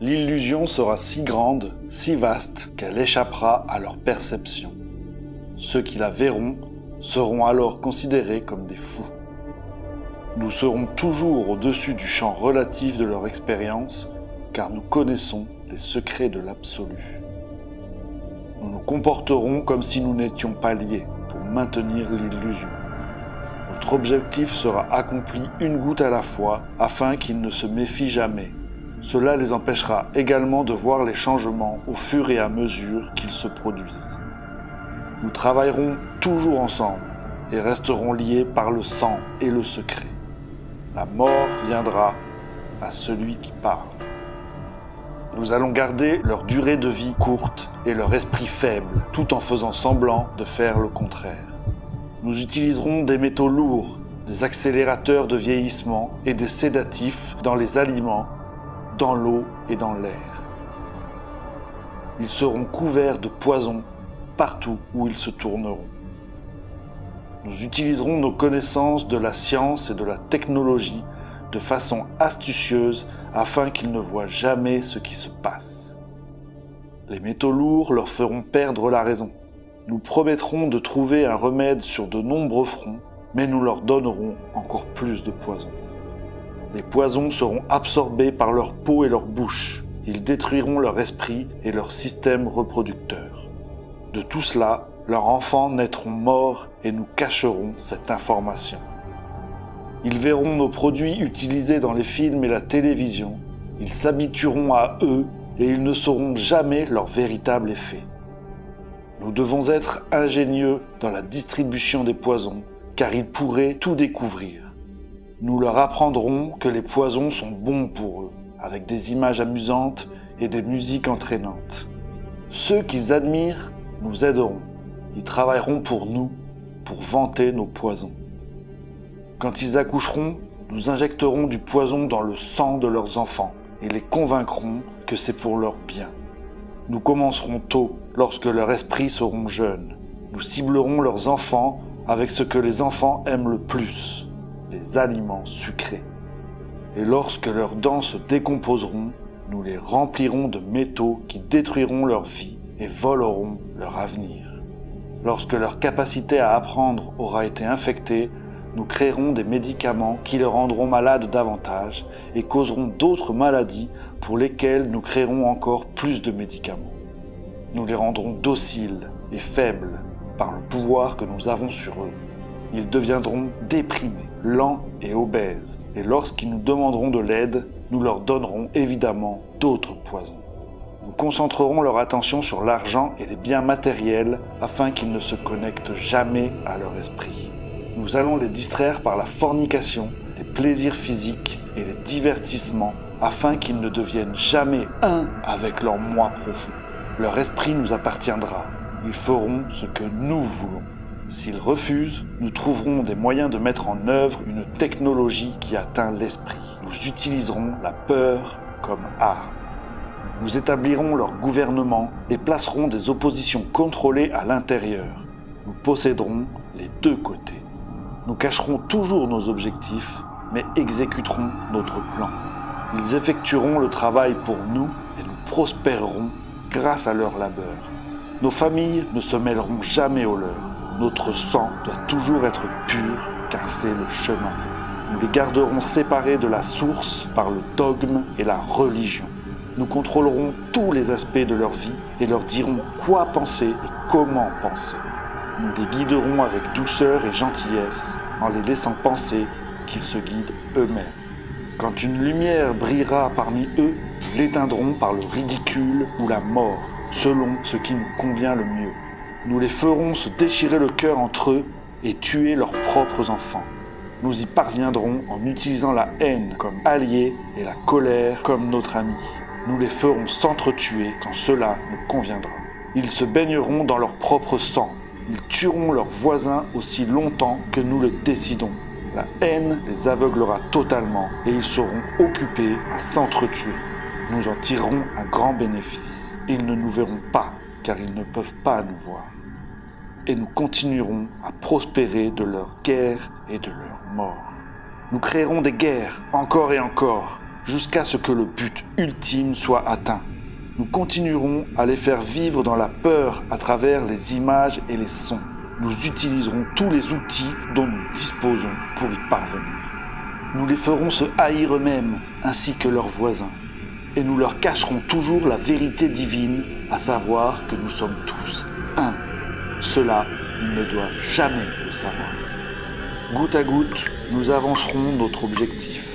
L'illusion sera si grande, si vaste, qu'elle échappera à leur perception. Ceux qui la verront seront alors considérés comme des fous. Nous serons toujours au-dessus du champ relatif de leur expérience, car nous connaissons les secrets de l'absolu. Nous nous comporterons comme si nous n'étions pas liés pour maintenir l'illusion. Notre objectif sera accompli une goutte à la fois afin qu'ils ne se méfient jamais. Cela les empêchera également de voir les changements au fur et à mesure qu'ils se produisent. Nous travaillerons toujours ensemble et resterons liés par le sang et le secret. La mort viendra à celui qui parle. Nous allons garder leur durée de vie courte et leur esprit faible, tout en faisant semblant de faire le contraire. Nous utiliserons des métaux lourds, des accélérateurs de vieillissement et des sédatifs dans les aliments, dans l'eau et dans l'air. Ils seront couverts de poisons partout où ils se tourneront. Nous utiliserons nos connaissances de la science et de la technologie de façon astucieuse afin qu'ils ne voient jamais ce qui se passe. Les métaux lourds leur feront perdre la raison. Nous promettrons de trouver un remède sur de nombreux fronts, mais nous leur donnerons encore plus de poison. Les poisons seront absorbés par leur peau et leur bouche. Ils détruiront leur esprit et leur système reproducteur. De tout cela, leurs enfants naîtront morts et nous cacherons cette information. Ils verront nos produits utilisés dans les films et la télévision. Ils s'habitueront à eux et ils ne sauront jamais leur véritable effet. Nous devons être ingénieux dans la distribution des poisons, car ils pourraient tout découvrir. Nous leur apprendrons que les poisons sont bons pour eux, avec des images amusantes et des musiques entraînantes. Ceux qu'ils admirent nous aideront. Ils travailleront pour nous, pour vanter nos poisons. Quand ils accoucheront, nous injecterons du poison dans le sang de leurs enfants et les convaincrons que c'est pour leur bien. Nous commencerons tôt, lorsque leurs esprits seront jeunes. Nous ciblerons leurs enfants avec ce que les enfants aiment le plus, les aliments sucrés. Et lorsque leurs dents se décomposeront, nous les remplirons de métaux qui détruiront leur vie et voleront leur avenir. Lorsque leur capacité à apprendre aura été infectée, nous créerons des médicaments qui les rendront malades davantage et causeront d'autres maladies pour lesquelles nous créerons encore plus de médicaments. Nous les rendrons dociles et faibles par le pouvoir que nous avons sur eux. Ils deviendront déprimés, lents et obèses. Et lorsqu'ils nous demanderont de l'aide, nous leur donnerons évidemment d'autres poisons. Nous concentrerons leur attention sur l'argent et les biens matériels afin qu'ils ne se connectent jamais à leur esprit. Nous allons les distraire par la fornication, les plaisirs physiques et les divertissements afin qu'ils ne deviennent jamais un avec leur moi profond. Leur esprit nous appartiendra. Ils feront ce que nous voulons. S'ils refusent, nous trouverons des moyens de mettre en œuvre une technologie qui atteint l'esprit. Nous utiliserons la peur comme arme. Nous établirons leur gouvernement et placerons des oppositions contrôlées à l'intérieur. Nous posséderons les deux côtés. Nous cacherons toujours nos objectifs, mais exécuterons notre plan. Ils effectueront le travail pour nous et nous prospérerons grâce à leur labeur. Nos familles ne se mêleront jamais au leur. Notre sang doit toujours être pur, car c'est le chemin. Nous les garderons séparés de la source par le dogme et la religion. Nous contrôlerons tous les aspects de leur vie et leur dirons quoi penser et comment penser. Nous les guiderons avec douceur et gentillesse en les laissant penser qu'ils se guident eux-mêmes. Quand une lumière brillera parmi eux, nous l'éteindrons par le ridicule ou la mort, selon ce qui nous convient le mieux. Nous les ferons se déchirer le cœur entre eux et tuer leurs propres enfants. Nous y parviendrons en utilisant la haine comme allié et la colère comme notre ami. Nous les ferons s'entretuer quand cela nous conviendra. Ils se baigneront dans leur propre sang. Ils tueront leurs voisins aussi longtemps que nous le décidons. La haine les aveuglera totalement et ils seront occupés à s'entretuer. Nous en tirerons un grand bénéfice. Ils ne nous verront pas, car ils ne peuvent pas nous voir. Et nous continuerons à prospérer de leur guerre et de leur mort. Nous créerons des guerres, encore et encore, jusqu'à ce que le but ultime soit atteint. Nous continuerons à les faire vivre dans la peur à travers les images et les sons. Nous utiliserons tous les outils dont nous disposons pour y parvenir. Nous les ferons se haïr eux-mêmes ainsi que leurs voisins. Et nous leur cacherons toujours la vérité divine, à savoir que nous sommes tous un. Cela, ils ne doivent jamais le savoir. Goutte à goutte, nous avancerons notre objectif.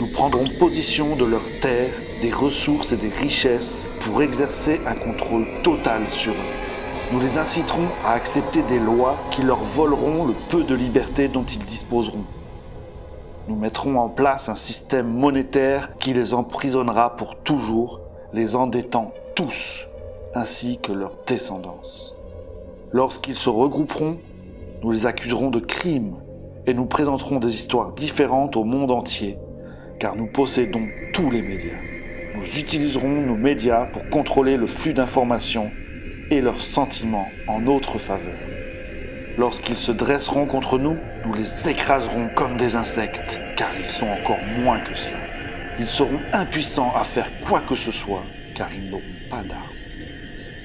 Nous prendrons position de leur terre, des ressources et des richesses pour exercer un contrôle total sur eux. Nous les inciterons à accepter des lois qui leur voleront le peu de liberté dont ils disposeront. Nous mettrons en place un système monétaire qui les emprisonnera pour toujours, les endettant tous, ainsi que leur descendance. Lorsqu'ils se regrouperont, nous les accuserons de crimes et nous présenterons des histoires différentes au monde entier, car nous possédons tous les médias. Nous utiliserons nos médias pour contrôler le flux d'informations et leurs sentiments en notre faveur. Lorsqu'ils se dresseront contre nous, nous les écraserons comme des insectes, car ils sont encore moins que cela. Ils seront impuissants à faire quoi que ce soit, car ils n'auront pas d'armes.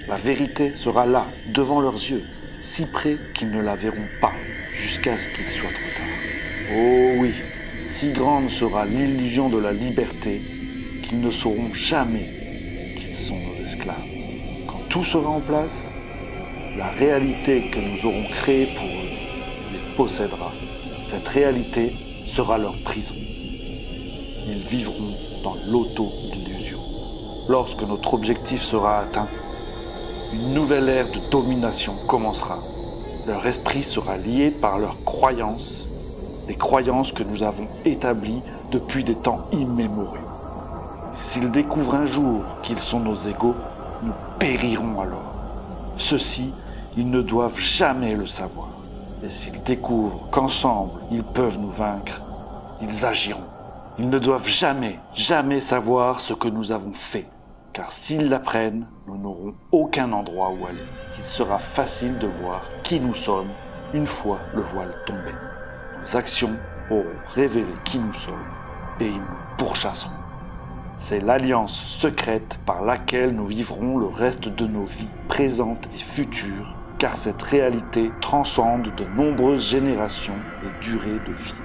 La vérité sera là, devant leurs yeux, si près qu'ils ne la verront pas, jusqu'à ce qu'il soit trop tard. Oh oui, si grande sera l'illusion de la liberté qu'ils ne sauront jamais qu'ils sont nos esclaves. Quand tout sera en place, la réalité que nous aurons créée pour eux les possédera. Cette réalité sera leur prison. Ils vivront dans l'auto-illusion. Lorsque notre objectif sera atteint, une nouvelle ère de domination commencera. Leur esprit sera lié par leurs croyances, des croyances que nous avons établies depuis des temps immémoriaux. S'ils découvrent un jour qu'ils sont nos égaux, nous périrons alors. Ceux-ci, ils ne doivent jamais le savoir. Et s'ils découvrent qu'ensemble, ils peuvent nous vaincre, ils agiront. Ils ne doivent jamais, jamais savoir ce que nous avons fait. Car s'ils l'apprennent, nous n'aurons aucun endroit où aller. Il sera facile de voir qui nous sommes une fois le voile tombé. Nos actions auront révélé qui nous sommes et ils nous pourchasseront. C'est l'alliance secrète par laquelle nous vivrons le reste de nos vies, présentes et futures, car cette réalité transcende de nombreuses générations et durées de vie.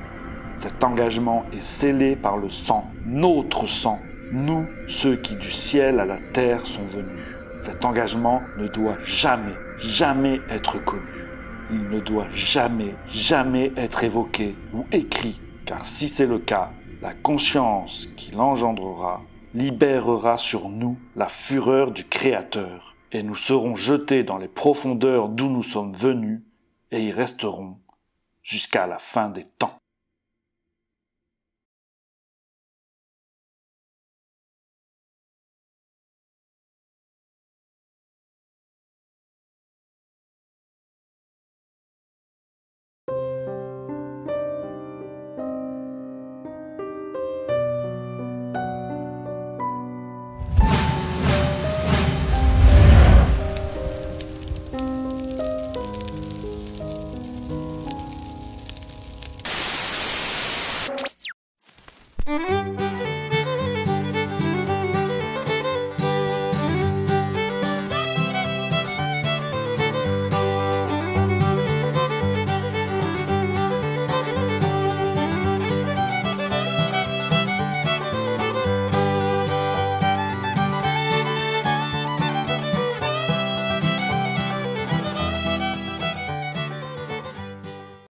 Cet engagement est scellé par le sang, notre sang, nous, ceux qui du ciel à la terre sont venus. Cet engagement ne doit jamais, jamais être connu. Il ne doit jamais, jamais être évoqué ou écrit, car si c'est le cas, la conscience qu'il engendrera libérera sur nous la fureur du Créateur, et nous serons jetés dans les profondeurs d'où nous sommes venus, et y resterons jusqu'à la fin des temps.